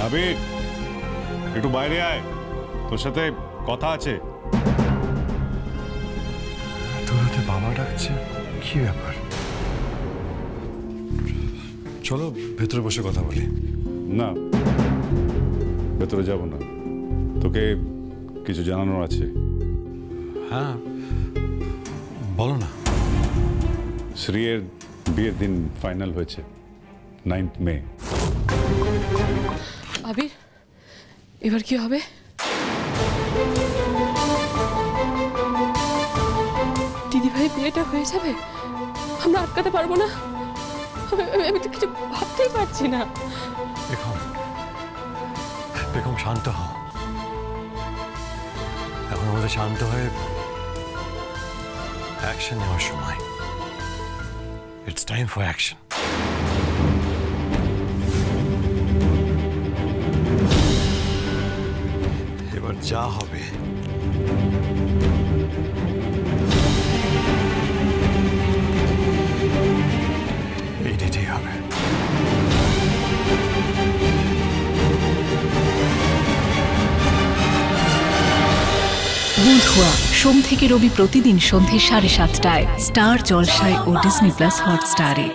আবির একটু বাইরে আয়, তোর সাথে কথা আছে। তোর হাতে বাবা ডাকছে, কি ব্যাপার? চলো ভেতরে বসে কথা বলি। না, ভেতরে যাব না, তোকে কিছু জানানোর আছে। হ্যাঁ বলো না। শ্রীয়ের বিয়ের দিন ফাইনাল হয়েছে, 9th মে। আবির, এবার কি হবে? দিদি ভাই বিয়েটা হয়ে যাবে, আমরা আটকাতে পারবো না। আমি তো কিছু ভাবতেই পারছি না। বেগম শান্ত হও, এখন আমাদের শান্ত হয়ে অ্যাকশন নেওয়ার সময়। It's time for action. এবার যা হবে এই ডেটেই হবে। বুধুয়া সোম থেকে রবি প্রতিদিন সন্ধ্যে 7:30টায় স্টার জলসায় ও ডিজনি প্লাস হটস্টারে।